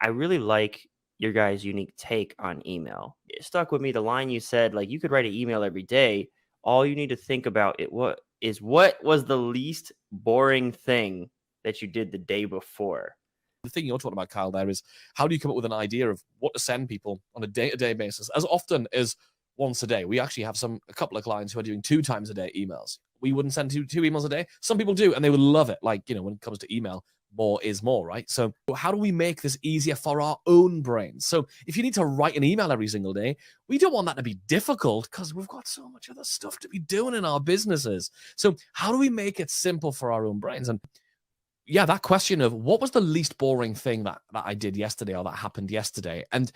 I really like your guys' unique take on email. It stuck with me. The line you said, like you could write an email every day. All you need to think about what was the least boring thing that you did the day before? The thing you're talking about, Kyle, there is how do you come up with an idea of what to send people on a day-to-day basis? As often as once a day. We actually have a couple of clients who are doing 2 times a day emails. We wouldn't send two emails a day. Some people do, and they would love it. Like, when it comes to email, more is more, right? So how do we make this easier for our own brains? So if you need to write an email every single day, we don't want that to be difficult because we've got so much other stuff to be doing in our businesses. So how do we make it simple for our own brains? And yeah, that question of what was the least boring thing that I did yesterday or that happened yesterday? And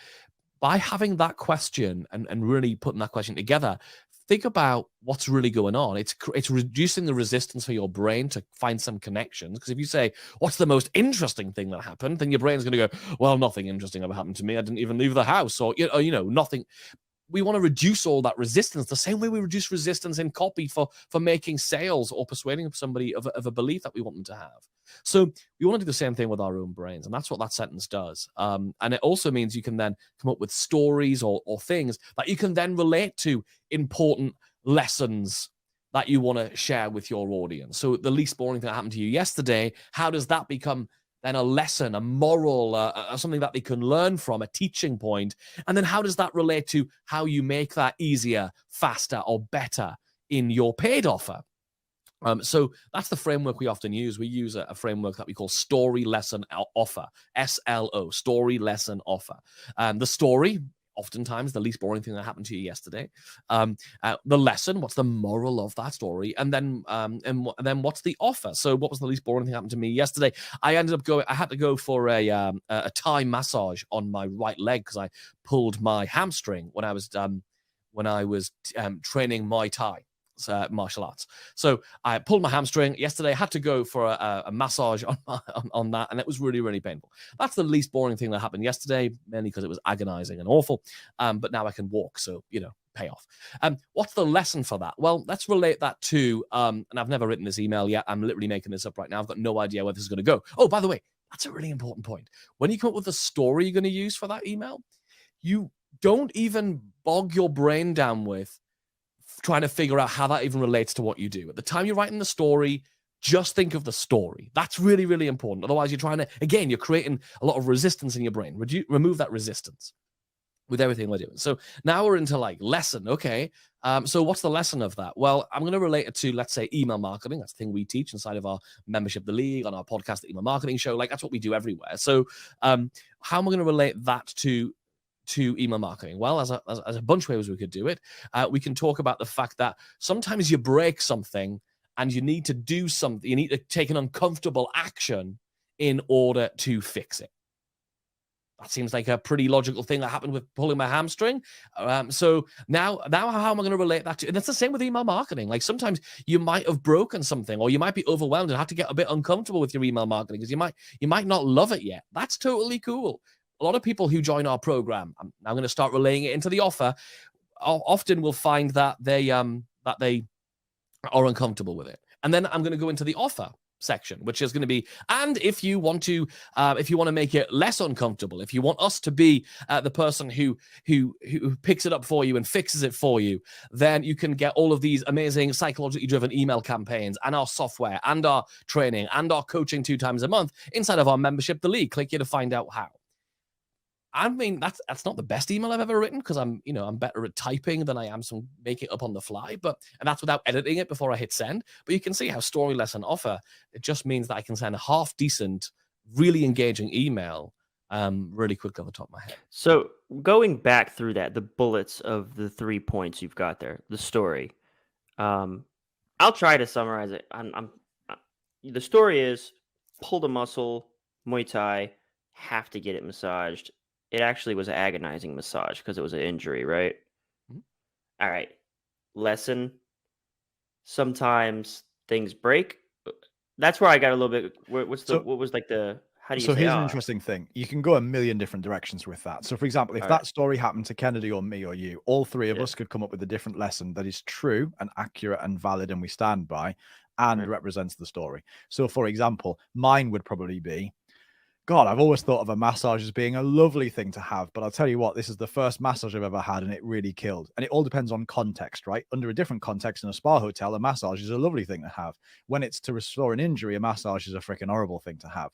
by having that question and really putting that question together, think about what's really going on. It's reducing the resistance for your brain to find some connections. Because if you say, what's the most interesting thing that happened? Then your brain's going to go, well, nothing interesting ever happened to me. I didn't even leave the house, or nothing. We want to reduce all that resistance the same way we reduce resistance in copy for making sales or persuading somebody of a belief that we want them to have. So we want to do the same thing with our own brains, and that's what that sentence does. And it also means you can then come up with stories or things that you can then relate to important lessons that you want to share with your audience. So the least boring thing that happened to you yesterday, how does that become then a lesson, a moral, something that they can learn from, a teaching point? And then how does that relate to how you make that easier, faster, or better in your paid offer? So that's the framework we often use. We use a framework that we call story, lesson, offer, SLO, story, lesson, offer. The story, oftentimes the least boring thing that happened to you yesterday. The lesson, what's the moral of that story? And then what's the offer? So what was the least boring thing that happened to me yesterday? I had to go for a Thai massage on my right leg because I pulled my hamstring when I was training Muay Thai. Martial arts. So I pulled my hamstring yesterday, had to go for a massage on that, and it was really, really painful. That's the least boring thing that happened yesterday, mainly because it was agonizing and awful. But now I can walk, so, pay off. What's the lesson for that? Well, let's relate that to, and I've never written this email yet. I'm literally making this up right now. I've got no idea where this is going to go. Oh, by the way, that's a really important point. When you come up with the story you're going to use for that email, you don't even bog your brain down with trying to figure out how that even relates to what you do. At the time you're writing the story, just think of the story. That's really, really important. Otherwise, you're creating a lot of resistance in your brain. Remove that resistance with everything we're doing. So now we're into lesson. Okay. So what's the lesson of that? Well, I'm going to relate it to, let's say, email marketing. That's the thing we teach inside of our membership, The League, on our podcast, The Email Marketing Show. That's what we do everywhere. So how am I going to relate that to email marketing? Well, as a bunch of ways we could do it. We can talk about the fact that sometimes you break something and you need to do something. You need to take an uncomfortable action in order to fix it. That seems like a pretty logical thing that happened with pulling my hamstring. So now how am I going to relate that to? And it's the same with email marketing. Sometimes you might have broken something, or you might be overwhelmed and have to get a bit uncomfortable with your email marketing because you might not love it yet. That's totally cool. A lot of people who join our program, I'm now going to start relaying it into the offer, often will find that they are uncomfortable with it. And then I'm going to go into the offer section, which is going to be, and if you want to make it less uncomfortable, if you want us to be the person who picks it up for you and fixes it for you, then you can get all of these amazing psychologically driven email campaigns and our software and our training and our coaching 2 times a month inside of our membership, The League. Click here to find out how. I mean, that's not the best email I've ever written because I'm better at typing than I am making it up on the fly. And that's without editing it before I hit send. But you can see how story, lesson, offer, it just means that I can send a half decent, really engaging email really quick off the top of my head. So going back through that, the bullets of the 3 points you've got there, the story. I'll try to summarize it. The story is pulled a muscle, Muay Thai, have to get it massaged. It actually was an agonizing massage because it was an injury, right? Mm-hmm. All right. Lesson. Sometimes things break. That's where I got a little bit. What was how do you say? So here's an interesting thing. You can go a million different directions with that. So for example, if that story happened to Kennedy or me or you, all 3 of us could come up with a different lesson that is true and accurate and valid and we stand by and represents the story. So for example, mine would probably be, God, I've always thought of a massage as being a lovely thing to have, but I'll tell you what, this is the first massage I've ever had and it really killed. And it all depends on context, right? Under a different context in a spa hotel, a massage is a lovely thing to have. When it's to restore an injury, a massage is a freaking horrible thing to have.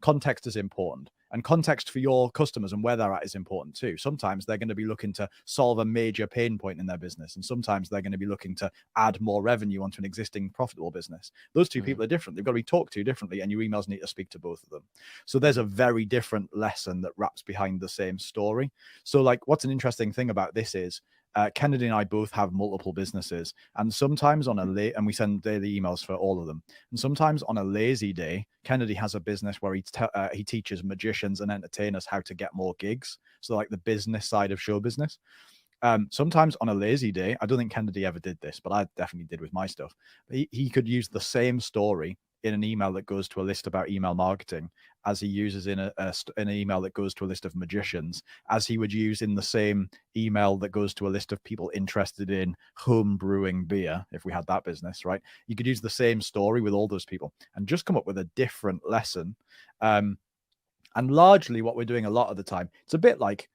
Context is important, and context for your customers and where they're at is important too. Sometimes they're going to be looking to solve a major pain point in their business, and sometimes they're going to be looking to add more revenue onto an existing profitable business. Those two people are different. They've got to be talked to differently, and your emails need to speak to both of them. So there's a very different lesson that wraps behind the same story. So like, what's an interesting thing about this is Kennedy and I both have multiple businesses, and sometimes on a and we send daily emails for all of them. And sometimes on a lazy day, Kennedy has a business where he teaches magicians and entertainers how to get more gigs. So like the business side of show business. Sometimes on a lazy day, I don't think Kennedy ever did this, but I definitely did with my stuff. He could use the same story in an email that goes to a list about email marketing as he uses in an email that goes to a list of magicians, as he would use in the same email that goes to a list of people interested in home brewing beer, if we had that business, right? You could use the same story with all those people and just come up with a different lesson. And largely what we're doing a lot of the time, it's a bit like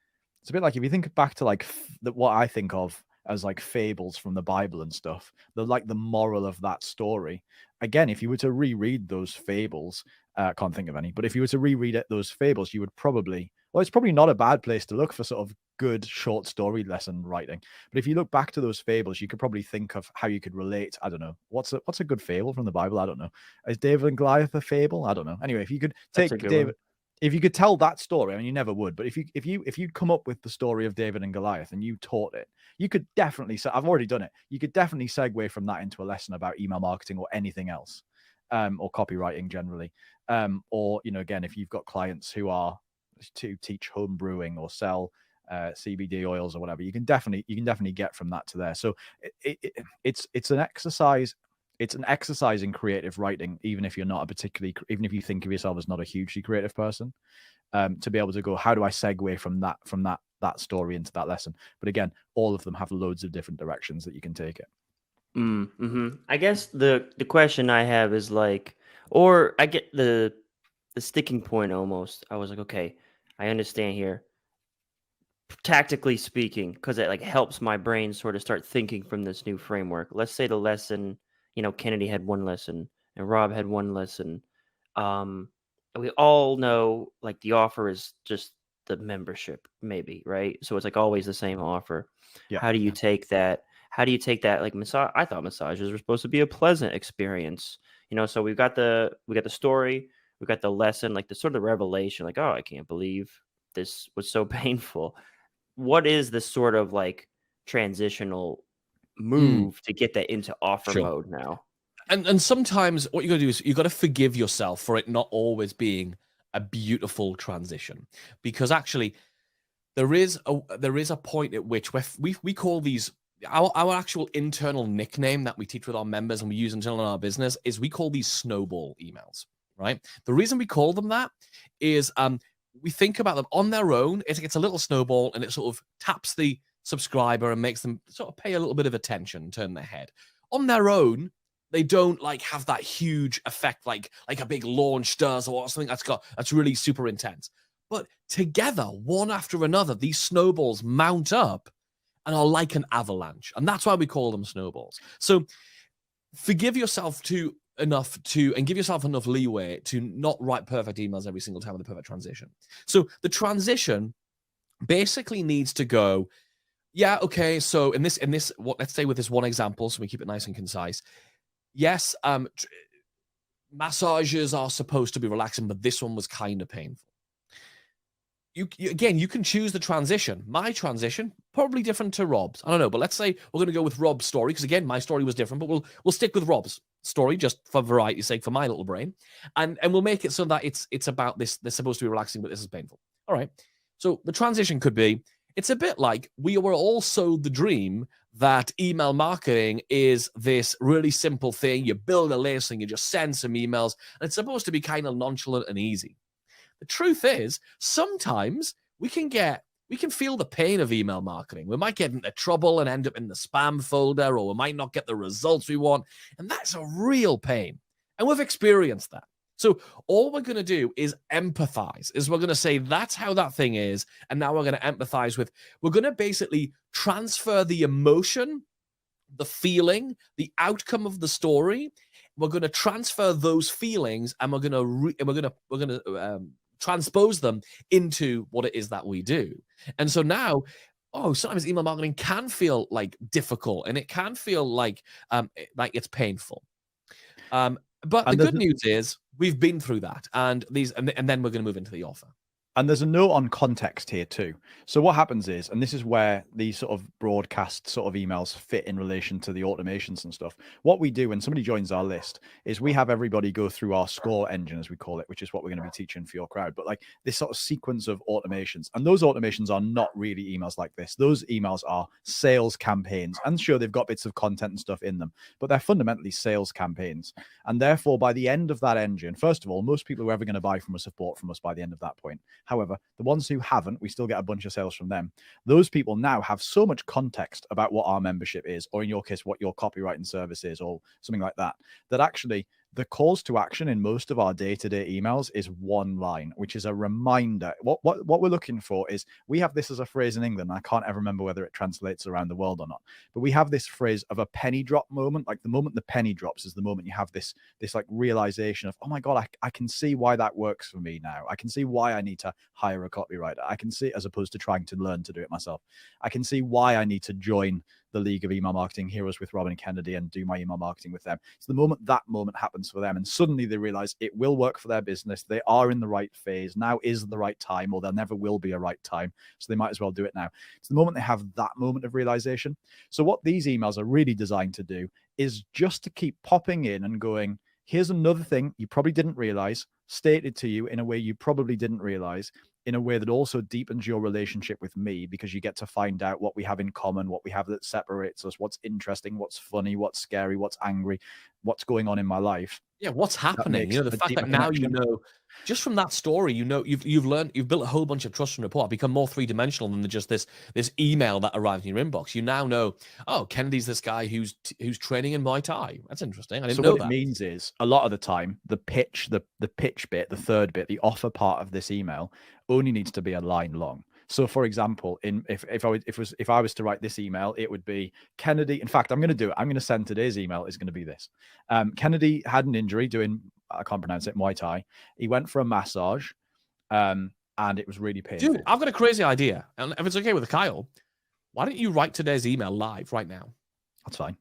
if you think back to like what I think of as like fables from the Bible and stuff, the moral of that story. Again, if you were to reread those fables, I can't think of any, but if you were to reread those fables, you would probably, well, it's probably not a bad place to look for sort of good short story lesson writing. But if you look back to those fables, you could probably think of how you could relate. I don't know. What's a good fable from the Bible? I don't know. Is David and Goliath a fable? I don't know. Anyway, if you could take David, if you could tell that story, I mean, you never would, but if you'd come up with the story of David and Goliath and you taught it, you could definitely, I've already done it. You could definitely segue from that into a lesson about email marketing or anything else, or copywriting generally. Or, again, if you've got clients who are to teach home brewing or sell CBD oils or whatever, you can definitely get from that to there. So it's an exercise. It's an exercise in creative writing, even if you're not even if you think of yourself as not a hugely creative person, to be able to go, how do I segue from that story into that lesson? But again, all of them have loads of different directions that you can take it. I guess the question I have is like, or I get the sticking point almost. I was like, okay, I understand here. Tactically speaking, because it like helps my brain sort of start thinking from this new framework. Let's say the lesson, Kennedy had one lesson and Rob had one lesson. We all know like the offer is just the membership, maybe, right? So it's like always the same offer. Yeah. How do you take that? How do you take that? Like massage, I thought massages were supposed to be a pleasant experience, so we've got the story, we've got the lesson, like the sort of revelation, like, oh, I can't believe this was so painful. What is the sort of like transitional move to get that into offer mode now? And sometimes what you got to do is you got to forgive yourself for it not always being a beautiful transition, because actually there is a point at which we call these our actual internal nickname that we teach with our members and we use internal in our business is we call these snowball emails, right? The reason we call them that is we think about them on their own. It's a little snowball and it sort of taps the subscriber and makes them sort of pay a little bit of attention, turn their head. On their own, they don't like have that huge effect like a big launch does or something that's really super intense. But together, one after another, these snowballs mount up and are like an avalanche. And that's why we call them snowballs. So forgive yourself and give yourself enough leeway to not write perfect emails every single time with a perfect transition. So the transition basically needs to go, yeah, okay, so in this, let's stay with this one example so we keep it nice and concise. Yes, massages are supposed to be relaxing, but this one was kind of painful. You can choose the transition. My transition, probably different to Rob's. I don't know, but let's say we're going to go with Rob's story, because again, my story was different, but we'll stick with Rob's story just for variety's sake, for my little brain. And we'll make it so that it's about this. They're supposed to be relaxing, but this is painful. All right. So the transition could be, it's a bit like we were all sold the dream that email marketing is this really simple thing. You build a list and you just send some emails, and it's supposed to be kind of nonchalant and easy. The truth is, sometimes we can feel the pain of email marketing. We might get into trouble and end up in the spam folder, or we might not get the results we want. And that's a real pain. And we've experienced that. So all we're going to do is empathize, is we're going to say that's how that thing is. And now we're going to empathize with, we're going to basically transfer the emotion, the feeling, the outcome of the story. We're going to transfer those feelings, and we're going to transpose them into what it is that we do. And so now, sometimes email marketing can feel like difficult, and it can feel like it's painful. But the good news is we've been through that, and then we're going to move into the offer. And there's a note on context here too. So what happens is, and this is where these sort of broadcast sort of emails fit in relation to the automations and stuff. What we do when somebody joins our list is we have everybody go through our score engine, as we call it, which is what we're going to be teaching for your crowd. But like this sort of sequence of automations, and those automations are not really emails like this. Those emails are sales campaigns, and sure, they've got bits of content and stuff in them, but they're fundamentally sales campaigns. And therefore, by the end of that engine, first of all, most people who are ever going to buy from us have bought from us by the end of that point. However, the ones who haven't, we still get a bunch of sales from them. Those people now have so much context about what our membership is, or in your case, what your copywriting service is, or something like that, that actually the calls to action in most of our day-to-day emails is one line, which is a reminder. What we're looking for is, we have this as a phrase in England. I can't ever remember whether it translates around the world or not, but we have this phrase of a penny drop moment. Like the moment the penny drops is the moment you have this like realization of, oh my God, I can see why that works for me now. I can see why I need to hire a copywriter. I can see, as opposed to trying to learn to do it myself, I can see why I need to join the League of Email Marketing Heroes with Robin Kennedy and do my email marketing with them. So the moment that moment happens for them, and suddenly they realize it will work for their business, they are in the right phase, now is the right time, or there never will be a right time, so they might as well do it now. It's the moment they have that moment of realization. So what these emails are really designed to do is just to keep popping in and going, here's another thing you probably didn't realize, stated to you in a way you probably didn't realize, in a way that also deepens your relationship with me, because you get to find out what we have in common, what we have that separates us, what's interesting, what's funny, what's scary, what's angry, what's going on in my life. Yeah, what's happening? The fact that now you know, just from that story, you've learned, you've built a whole bunch of trust and rapport, become more three-dimensional than just this email that arrives in your inbox. You now know, oh, Kennedy's this guy who's training in Muay Thai. That's interesting. I didn't know that. So what it means is, a lot of the time, the pitch bit, the third bit, the offer part of this email only needs to be a line long. So, for example, if I was to write this email, it would be Kennedy. In fact, I'm going to do it. I'm going to send today's email is going to be this. Kennedy had an injury doing, I can't pronounce it, Muay Thai. He went for a massage, and it was really painful. Dude, I've got a crazy idea, and if it's okay with Kyle, why don't you write today's email live right now? That's fine.